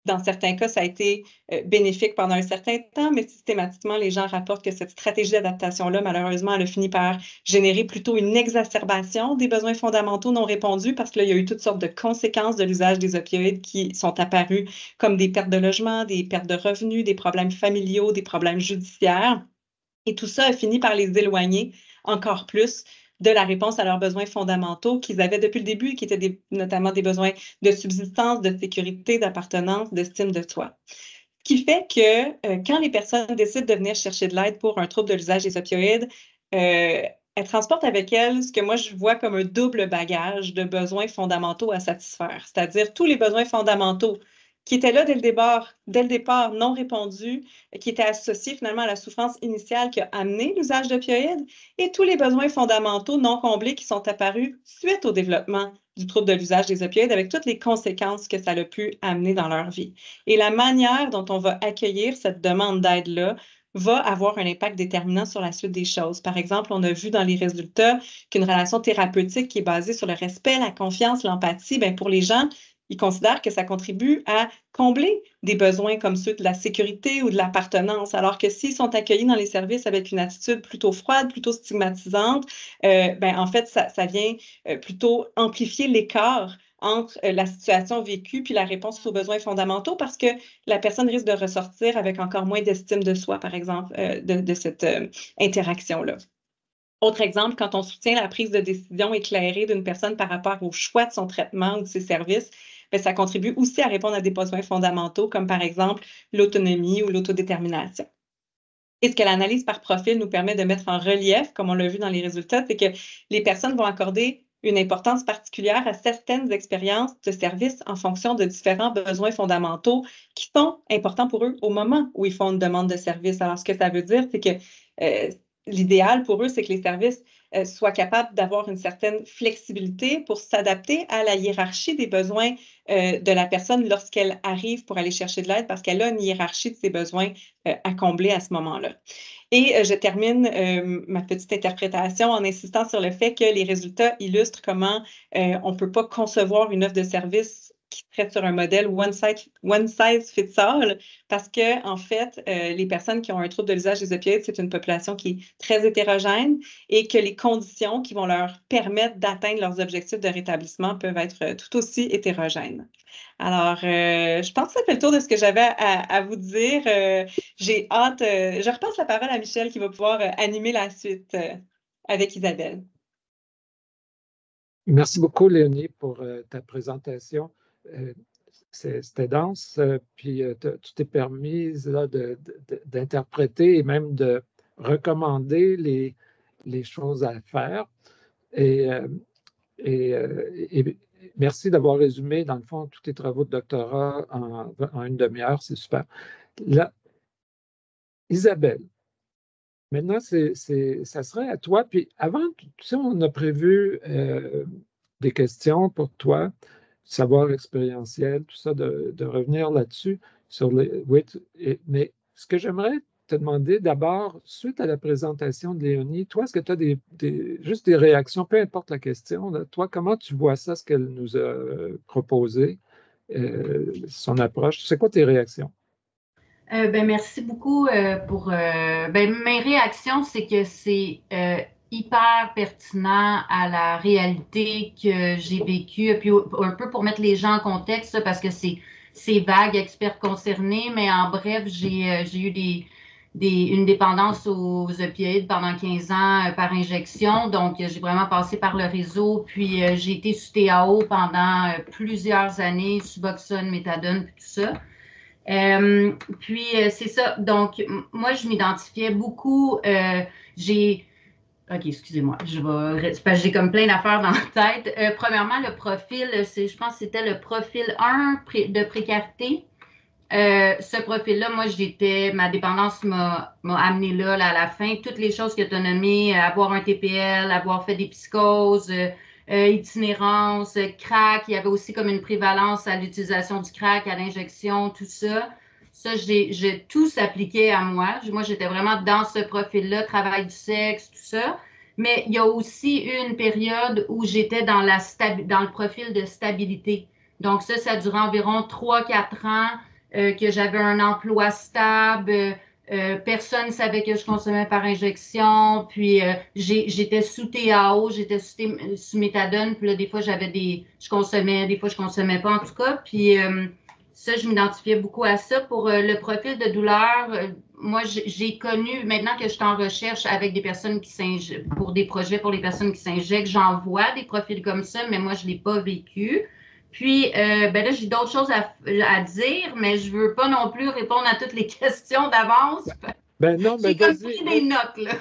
dans certains cas, ça a été bénéfique pendant un certain temps, mais systématiquement, les gens rapportent que cette stratégie d'adaptation-là, malheureusement, elle a fini par générer plutôt une exacerbation des besoins fondamentaux non répondus parce que là, il y a eu toutes sortes de conséquences de l'usage des opioïdes qui sont apparues comme des pertes de logement, des pertes de revenus, des problèmes familiaux, des problèmes judiciaires. Et tout ça a fini par les éloigner encore plus de la réponse à leurs besoins fondamentaux qu'ils avaient depuis le début, qui étaient notamment des besoins de subsistance, de sécurité, d'appartenance, d'estime de soi. Ce qui fait que quand les personnes décident de venir chercher de l'aide pour un trouble de l'usage des opioïdes, elles transportent avec elles ce que moi je vois comme un double bagage de besoins fondamentaux à satisfaire, c'est-à-dire tous les besoins fondamentaux qui étaient là dès le départ non répondus, qui étaient associés finalement à la souffrance initiale qui a amené l'usage d'opioïdes, et tous les besoins fondamentaux non comblés qui sont apparus suite au développement du trouble de l'usage des opioïdes avec toutes les conséquences que ça a pu amener dans leur vie. Et la manière dont on va accueillir cette demande d'aide-là va avoir un impact déterminant sur la suite des choses. Par exemple, on a vu dans les résultats qu'une relation thérapeutique qui est basée sur le respect, la confiance, l'empathie, bien pour les gens ils considèrent que ça contribue à combler des besoins comme ceux de la sécurité ou de l'appartenance, alors que s'ils sont accueillis dans les services avec une attitude plutôt froide, plutôt stigmatisante, en fait, ça vient plutôt amplifier l'écart entre la situation vécue puis la réponse aux besoins fondamentaux parce que la personne risque de ressortir avec encore moins d'estime de soi, par exemple, de cette interaction-là. Autre exemple, quand on soutient la prise de décision éclairée d'une personne par rapport au choix de son traitement ou de ses services, ça contribue aussi à répondre à des besoins fondamentaux comme par exemple l'autonomie ou l'autodétermination. Et ce que l'analyse par profil nous permet de mettre en relief, comme on l'a vu dans les résultats, c'est que les personnes vont accorder une importance particulière à certaines expériences de service en fonction de différents besoins fondamentaux qui sont importants pour eux au moment où ils font une demande de service. Alors, ce que ça veut dire, c'est que l'idéal pour eux, c'est que les services soient capables d'avoir une certaine flexibilité pour s'adapter à la hiérarchie des besoins de la personne lorsqu'elle arrive pour aller chercher de l'aide parce qu'elle a une hiérarchie de ses besoins à combler à ce moment-là. Et je termine ma petite interprétation en insistant sur le fait que les résultats illustrent comment on ne peut pas concevoir une offre de service qui traite sur un modèle one size fits all, parce que, en fait, les personnes qui ont un trouble de l'usage des opioïdes, c'est une population qui est très hétérogène et que les conditions qui vont leur permettre d'atteindre leurs objectifs de rétablissement peuvent être tout aussi hétérogènes. Alors, je pense que ça fait le tour de ce que j'avais à vous dire. J'ai hâte. Je repasse la parole à Michel qui va pouvoir animer la suite avec Isabelle. Merci beaucoup, Léonie, pour ta présentation. C'était dense, puis tu t'es permise d'interpréter et même de recommander les choses à faire. Et merci d'avoir résumé, dans le fond, tous tes travaux de doctorat en une demi-heure. C'est super. Là, Isabelle, maintenant, ça serait à toi. Puis avant, tu sais, on a prévu des questions pour toi, savoir expérientiel, tout ça, de revenir là-dessus. Mais ce que j'aimerais te demander d'abord, suite à la présentation de Léonie, toi, est-ce que tu as juste des réactions, peu importe la question, là, toi, comment tu vois ça, ce qu'elle nous a proposé, son approche? C'est quoi tes réactions? Merci beaucoup pour mes réactions, c'est que c'est hyper pertinent à la réalité que j'ai vécue, puis un peu pour mettre les gens en contexte, parce que c'est vague, experts concernés, mais en bref, j'ai eu une dépendance aux opioïdes pendant 15 ans par injection, donc j'ai vraiment passé par le réseau, puis j'ai été sous TAO pendant plusieurs années, Suboxone, Méthadone, puis tout ça. Puis c'est ça, donc moi je m'identifiais beaucoup, ok, excusez-moi, parce que j'ai comme plein d'affaires dans la tête. Premièrement, le profil, je pense que c'était le profil 1 de précarité. Ce profil-là, moi, ma dépendance m'a amené là, à la fin. Toutes les choses que tu as nommées, avoir un TPL, avoir fait des psychoses, itinérance, crack. Il y avait aussi comme une prévalence à l'utilisation du crack, à l'injection, tout ça. Ça, tout s'appliquait à moi. Moi, j'étais vraiment dans ce profil-là, travail du sexe, tout ça. Mais il y a aussi eu une période où j'étais dans le profil de stabilité. Donc ça durait environ 3-4 ans. Que j'avais un emploi stable, personne ne savait que je consommais par injection, puis j'étais sous TAO, j'étais sous méthadone, puis là, des fois, je consommais, des fois, je consommais pas, en tout cas, puis ça, je m'identifiais beaucoup à ça. Pour le profil de douleur, moi, j'ai connu, maintenant que je suis en recherche avec des personnes qui s'injectent, pour des projets pour les personnes qui s'injectent, j'en vois des profils comme ça, mais moi, je ne l'ai pas vécu. Puis, là, j'ai d'autres choses à dire, mais je ne veux pas non plus répondre à toutes les questions d'avance. J'ai comme pris des notes, là.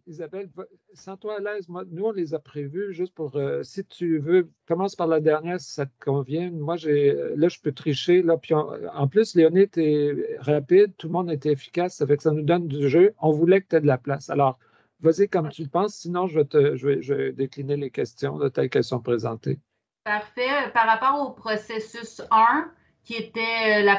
Isabelle, sens-toi à l'aise. Nous, on les a prévus juste pour, si tu veux, commence par la dernière si ça te convient. Moi, là, je peux tricher. Là, puis en plus, Léonie était rapide, tout le monde était efficace, ça fait que ça nous donne du jeu. On voulait que tu aies de la place. Alors, vas-y comme tu le penses, sinon je vais décliner les questions là, telles qu'elles sont présentées. Parfait. Par rapport au processus 1, qui était la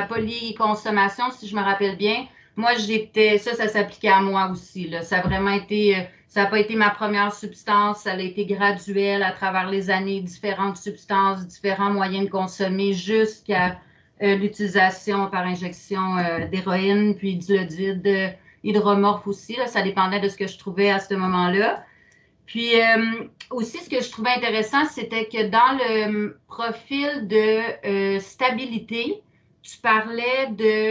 polyconsommation, si je me rappelle bien, moi, ça s'appliquait à moi aussi, là. Ça a vraiment été, ça n'a pas été ma première substance, ça a été graduel à travers les années, différentes substances, différents moyens de consommer jusqu'à l'utilisation par injection d'héroïne, puis d'ilodide, hydromorphe aussi, là. Ça dépendait de ce que je trouvais à ce moment-là. Puis aussi, ce que je trouvais intéressant, c'était que dans le profil de stabilité, tu parlais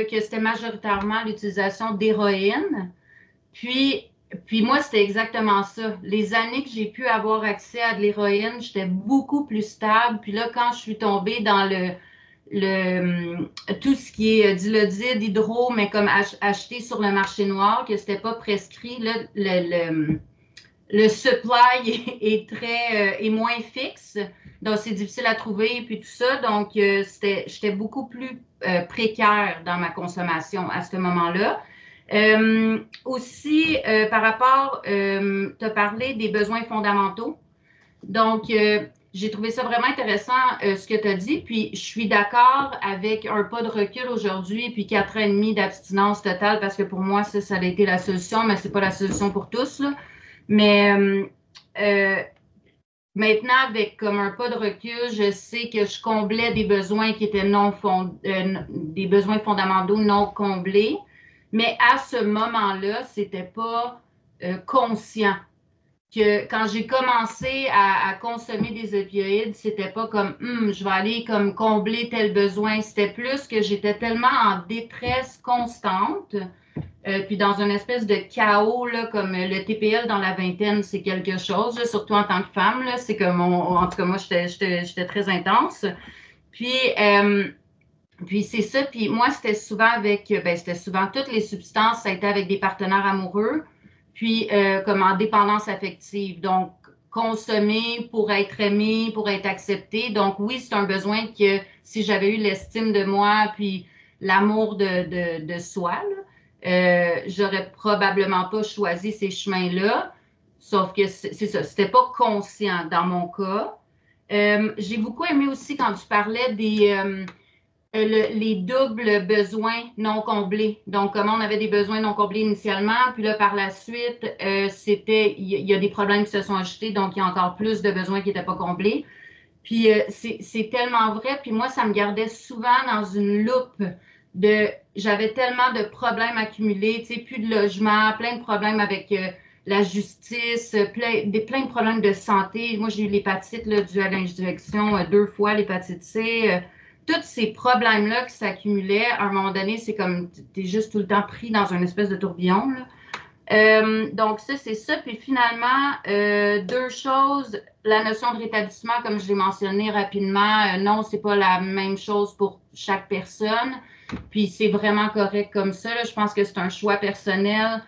que c'était majoritairement l'utilisation d'héroïne. Puis moi, c'était exactement ça. Les années que j'ai pu avoir accès à de l'héroïne, j'étais beaucoup plus stable. Puis là, quand je suis tombée dans tout ce qui est dilodide, hydro, mais comme acheté sur le marché noir, que c'était pas prescrit, là, le supply est moins fixe, donc c'est difficile à trouver, puis tout ça. Donc, j'étais beaucoup plus précaire dans ma consommation à ce moment-là. Aussi, par rapport, tu as parlé des besoins fondamentaux. Donc, j'ai trouvé ça vraiment intéressant ce que tu as dit, puis je suis d'accord avec un pas de recul aujourd'hui, puis 4 ans et demi d'abstinence totale, parce que pour moi, ça a été la solution, mais ce n'est pas la solution pour tous, là. Mais maintenant, avec comme un pas de recul, je sais que je comblais des besoins qui étaient des besoins fondamentaux non comblés. Mais à ce moment-là, c'était pas conscient. Que quand j'ai commencé à consommer des opioïdes, c'était pas comme je vais aller comme combler tel besoin. C'était plus que j'étais tellement en détresse constante. Puis dans une espèce de chaos, là, comme le TPL dans la vingtaine, c'est quelque chose, là, surtout en tant que femme. C'est comme, en tout cas, moi, j'étais très intense. Puis c'est ça. Puis moi, c'était souvent c'était souvent toutes les substances, ça a été avec des partenaires amoureux, puis comme en dépendance affective. Donc, consommer pour être aimé, pour être accepté. Donc, oui, c'est un besoin que si j'avais eu l'estime de moi, puis l'amour de soi, j'aurais probablement pas choisi ces chemins-là, sauf que c'est ça, c'était pas conscient dans mon cas. J'ai beaucoup aimé aussi quand tu parlais les doubles besoins non comblés. Donc, comment on avait des besoins non comblés initialement, puis là, par la suite, il y a des problèmes qui se sont ajoutés, donc il y a encore plus de besoins qui n'étaient pas comblés. Puis, c'est tellement vrai. Puis moi, ça me gardait souvent dans une loupe j'avais tellement de problèmes accumulés, tu sais, plus de logement, plein de problèmes avec la justice, plein de problèmes de santé. Moi, j'ai eu l'hépatite due à l'injection 2 fois, l'hépatite C. Tous ces problèmes-là qui s'accumulaient, à un moment donné, c'est comme, tu es juste tout le temps pris dans une espèce de tourbillon, là. Donc, ça, c'est ça. Puis finalement, 2 choses. La notion de rétablissement, comme je l'ai mentionné rapidement, non, c'est pas la même chose pour chaque personne. Puis c'est vraiment correct comme ça, là. Je pense que c'est un choix personnel.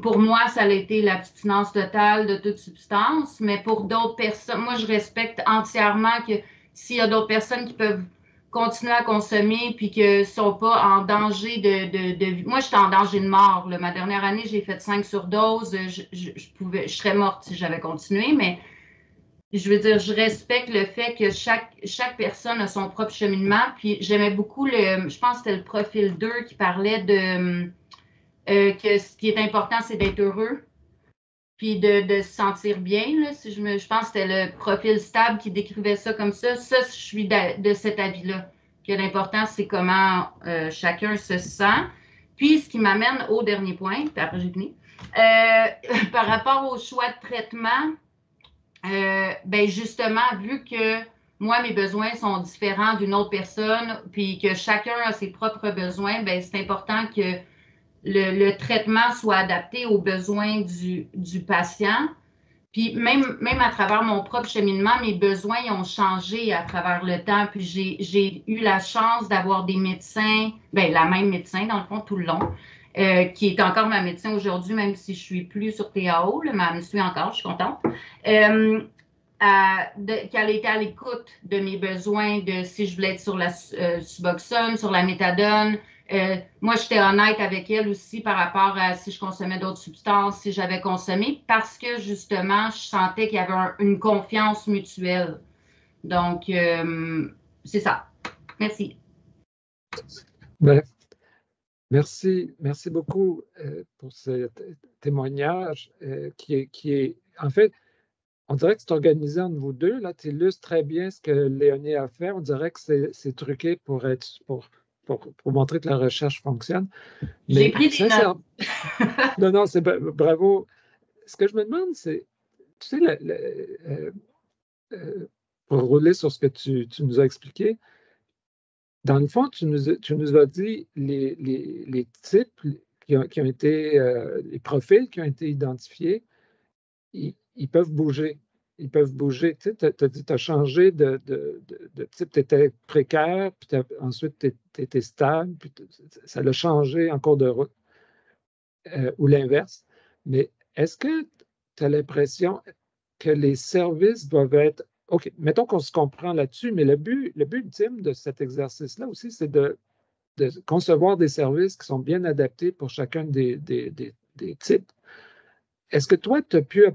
Pour moi, ça a été l'abstinence totale de toute substance, mais pour d'autres personnes, moi, je respecte entièrement que s'il y a d'autres personnes qui peuvent continuer à consommer puis que ne sont pas en danger de... Moi, j'étais en danger de mort, là. Ma dernière année, j'ai fait 5 surdoses. Je serais morte si j'avais continué, mais je veux dire, je respecte le fait que chaque personne a son propre cheminement. Puis j'aimais beaucoup je pense que c'était le profil 2 qui parlait que ce qui est important, c'est d'être heureux puis de se sentir bien. Là. Je pense que c'était le profil stable qui décrivait ça comme ça. Ça, je suis de cet avis-là. Que l'important, c'est comment chacun se sent. Puis, ce qui m'amène au dernier point, puis après j'ai fini, par rapport au choix de traitement, ben justement, vu que moi, mes besoins sont différents d'une autre personne, puis que chacun a ses propres besoins, ben c'est important que le traitement soit adapté aux besoins du patient. Puis même à travers mon propre cheminement, mes besoins ont changé à travers le temps. Puis j'ai eu la chance d'avoir des médecins, ben la même médecin dans le fond tout le long, qui est encore ma médecin aujourd'hui, même si je suis plus sur TAO, là, mais elle me suit encore, je suis contente. Qu'elle était à l'écoute de mes besoins, de si je voulais être sur la Suboxone, sur la méthadone. Moi, j'étais honnête avec elle aussi par rapport à si je consommais d'autres substances, si j'avais consommé, parce que justement, je sentais qu'il y avait une confiance mutuelle. Donc, c'est ça. Merci. Ben, Merci beaucoup pour ce témoignage qui est, en fait, on dirait que c'est organisé entre vous deux. Là, tu illustres très bien ce que Léonie a fait. On dirait que c'est truqué pour montrer que la recherche fonctionne. J'ai pris des notes. Non, c'est bravo. Ce que je me demande, c'est, tu sais, pour rouler sur ce que tu nous as expliqué, dans le fond, tu nous as dit les types qui ont été, les profils qui ont été identifiés, ils peuvent bouger. Ils peuvent bouger. Tu sais, tu as dit, tu as changé de type, tu étais précaire, puis ensuite tu étais stable, puis ça l'a changé en cours de route, ou l'inverse. Mais est-ce que tu as l'impression que les services doivent être. OK, mettons qu'on se comprend là-dessus, mais le but ultime de cet exercice-là aussi, c'est de concevoir des services qui sont bien adaptés pour chacun des types. Est-ce que toi, tu as pu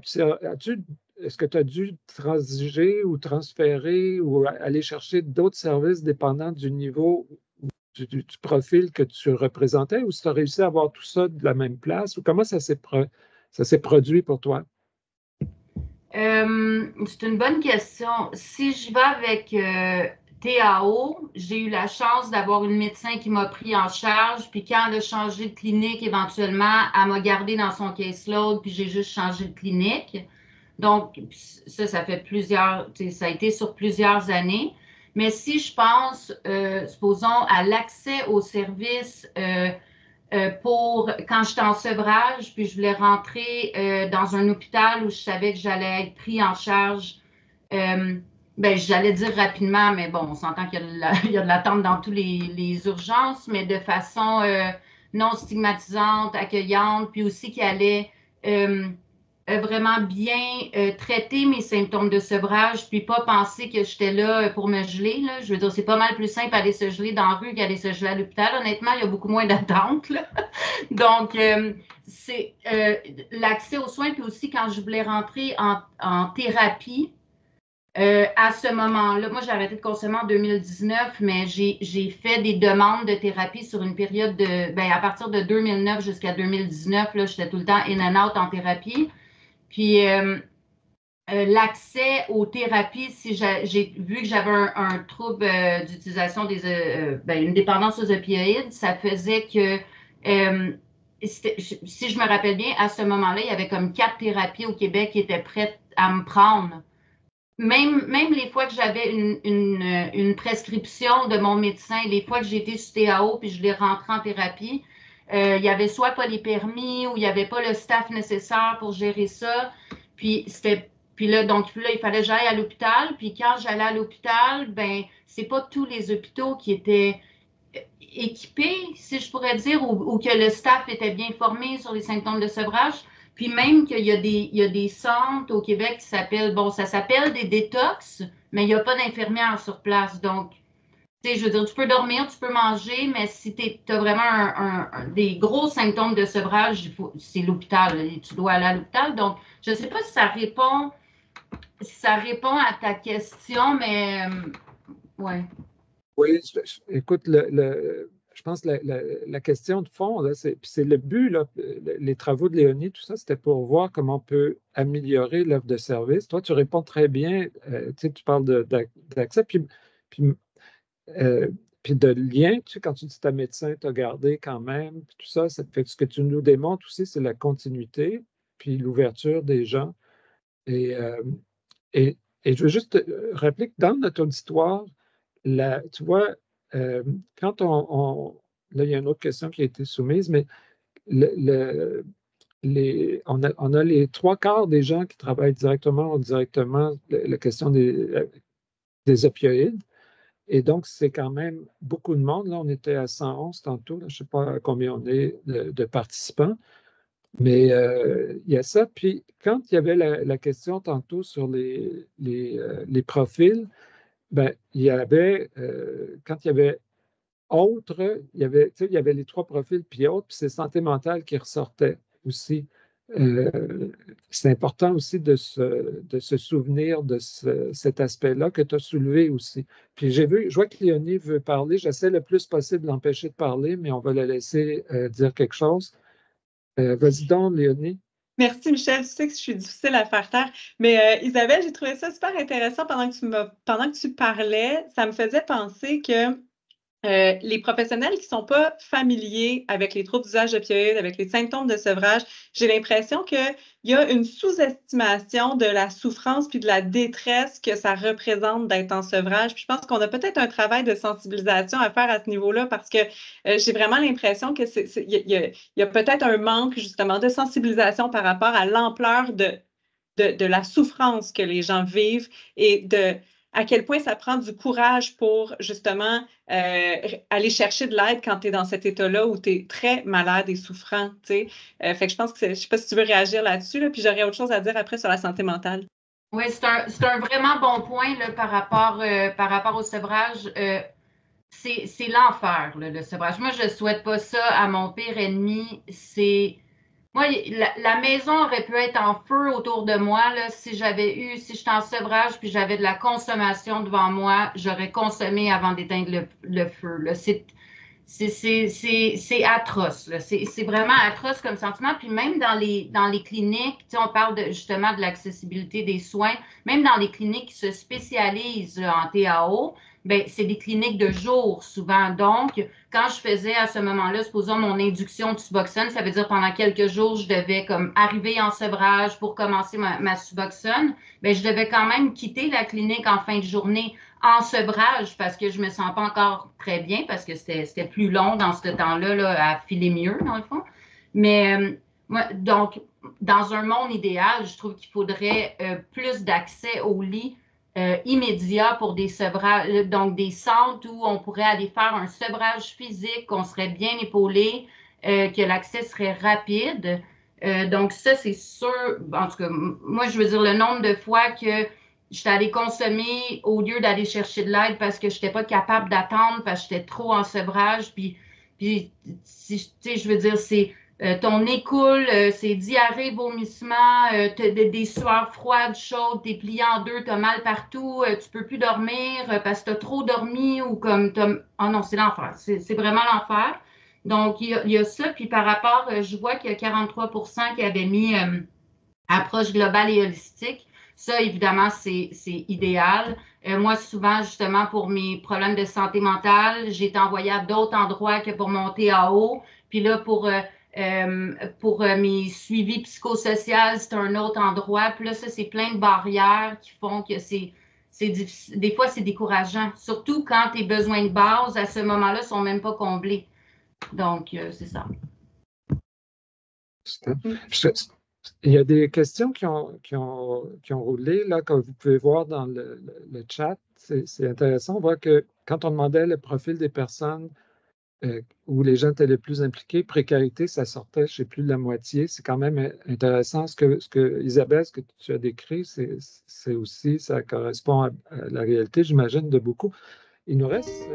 est-ce que tu as dû transiger ou transférer ou aller chercher d'autres services dépendant du niveau du profil que tu représentais, ou si tu as réussi à avoir tout ça de la même place, ou comment ça s'est produit pour toi? C'est une bonne question. Si je vais avec TAO, j'ai eu la chance d'avoir une médecin qui m'a pris en charge, puis quand elle a changé de clinique, éventuellement, elle m'a gardé dans son caseload, puis j'ai juste changé de clinique. Donc, ça fait ça a été sur plusieurs années. Mais si je pense, supposons, à l'accès aux services pour quand j'étais en sevrage, puis je voulais rentrer dans un hôpital où je savais que j'allais être pris en charge, j'allais dire rapidement, mais bon, on s'entend qu'il y a de l'attente dans tous les urgences, mais de façon non stigmatisante, accueillante, puis aussi qui allait vraiment bien traiter mes symptômes de sevrage, puis pas penser que j'étais là pour me geler. Là. Je veux dire, c'est pas mal plus simple aller se geler dans la rue qu'aller se geler à l'hôpital. Honnêtement, il y a beaucoup moins d'attente. Donc, c'est l'accès aux soins, puis aussi quand je voulais rentrer en thérapie, à ce moment-là, moi j'ai arrêté de consommer en 2019, mais j'ai fait des demandes de thérapie sur une période à partir de 2009 jusqu'à 2019, là, j'étais tout le temps in and out en thérapie. Puis l'accès aux thérapies, si j'ai vu que j'avais un trouble d'utilisation une dépendance aux opioïdes, ça faisait que, si je me rappelle bien, à ce moment-là, il y avait comme 4 thérapies au Québec qui étaient prêtes à me prendre. Même les fois que j'avais une prescription de mon médecin, les fois que j'étais sur TAO puis je l'ai rentré en thérapie, il n'y avait soit pas les permis ou il n'y avait pas le staff nécessaire pour gérer ça. Puis là, il fallait que j'aille à l'hôpital. Puis quand j'allais à l'hôpital, c'est pas tous les hôpitaux qui étaient équipés, si je pourrais dire, ou que le staff était bien formé sur les symptômes de sevrage. Puis même qu'il y a des centres au Québec qui s'appellent, ça s'appelle des détox, mais il n'y a pas d'infirmière sur place. Donc, je veux dire, tu peux dormir, tu peux manger, mais si tu as vraiment des gros symptômes de sevrage, c'est l'hôpital. Tu dois aller à l'hôpital. Donc, je ne sais pas si ça répond à ta question, mais ouais. Oui, écoute, je pense que la question de fond, c'est le but, là, les travaux de Léonie, tout ça, c'était pour voir comment on peut améliorer l'offre de service. Toi, tu réponds très bien, tu parles d'accès, puis de lien, quand tu dis ta médecin t'a gardé quand même, puis tout ça, ça fait ce que tu nous démontres aussi, c'est la continuité, puis l'ouverture des gens. Et je veux juste te rappeler que dans notre auditoire, tu vois, quand là, il y a une autre question qui a été soumise, mais on a les 3/4 des gens qui travaillent directement ou indirectement la question des opioïdes. Et donc, c'est quand même beaucoup de monde. Là, on était à 111 tantôt. Là, je ne sais pas combien on est de participants. Mais il y a ça. Puis, quand il y avait la question tantôt sur les profils, il y avait, quand il y avait autres, il y avait les 3 profils, puis autres, puis c'est santé mentale qui ressortait aussi. c'est important aussi de se souvenir de cet aspect-là que tu as soulevé aussi. Puis je vois que Léonie veut parler. J'essaie le plus possible de l'empêcher de parler, mais on va la laisser dire quelque chose. Vas-y donc, Léonie. Merci, Michel. Tu sais que je suis difficile à faire taire. Mais Isabelle, j'ai trouvé ça super intéressant pendant que tu parlais. Ça me faisait penser que les professionnels qui ne sont pas familiers avec les troubles d'usage d'opioïdes, avec les symptômes de sevrage, j'ai l'impression qu'il y a une sous-estimation de la souffrance puis de la détresse que ça représente d'être en sevrage. Puis je pense qu'on a peut-être un travail de sensibilisation à faire à ce niveau-là parce que j'ai vraiment l'impression qu'il y a peut-être un manque justement de sensibilisation par rapport à l'ampleur de la souffrance que les gens vivent et à quel point ça prend du courage pour justement aller chercher de l'aide quand tu es dans cet état-là où tu es très malade et souffrant. Fait que je pense que je ne sais pas si tu veux réagir là-dessus, là, puis j'aurais autre chose à dire après sur la santé mentale. Oui, c'est un vraiment bon point là, par rapport au sevrage. C'est l'enfer, le sevrage. Moi, je ne souhaite pas ça à mon pire ennemi. Moi, la maison aurait pu être en feu autour de moi là, si j'étais en sevrage puis j'avais de la consommation devant moi, j'aurais consommé avant d'éteindre le feu. Là. C'est atroce. C'est vraiment atroce comme sentiment. Puis même dans les cliniques, on parle justement de l'accessibilité des soins, même dans les cliniques qui se spécialisent en TAO, ben, c'est des cliniques de jour souvent. Donc, quand je faisais à ce moment-là, supposons mon induction de Suboxone, ça veut dire pendant quelques jours, je devais comme arriver en sevrage pour commencer ma Suboxone, ben, je devais quand même quitter la clinique en fin de journée en sevrage parce que je me sens pas encore très bien parce que c'était plus long dans ce temps-là là, à filer mieux, dans le fond. Mais donc, dans un monde idéal, je trouve qu'il faudrait plus d'accès au lit immédiat pour des sevrages, donc des centres où on pourrait aller faire un sevrage physique, qu'on serait bien épaulé, que l'accès serait rapide. Donc ça, c'est sûr. En tout cas, moi, je veux dire, le nombre de fois que j'étais allée consommer au lieu d'aller chercher de l'aide parce que je n'étais pas capable d'attendre, parce que j'étais trop en sevrage. Puis je veux dire, c'est ton nez coule, c'est diarrhée, vomissement, des sueurs froides, chaudes, t'es plié en deux, t'as mal partout, tu peux plus dormir parce que t'as trop dormi ou comme oh non, c'est l'enfer. C'est vraiment l'enfer. Donc, il y a ça. Puis par rapport, je vois qu'il y a 43% qui avaient mis approche globale et holistique. Ça, évidemment, c'est idéal. Moi, souvent, justement, pour mes problèmes de santé mentale, j'ai été envoyée à d'autres endroits que pour mon TAO. Puis là, pour mes suivis psychosociaux, c'est un autre endroit. Puis là, ça, c'est plein de barrières qui font que c'est difficile. Des fois, c'est décourageant. Surtout quand tes besoins de base, à ce moment-là, ne sont même pas comblés. Donc, c'est ça. Il y a des questions qui ont roulé, là, comme vous pouvez voir dans le chat. C'est intéressant. On voit que quand on demandait le profil des personnes où les gens étaient les plus impliqués, précarité, ça sortait chez plus de la moitié. C'est quand même intéressant. Ce que Isabelle, ce que tu as décrit, c'est aussi, ça correspond à la réalité, j'imagine, de beaucoup. Il nous reste...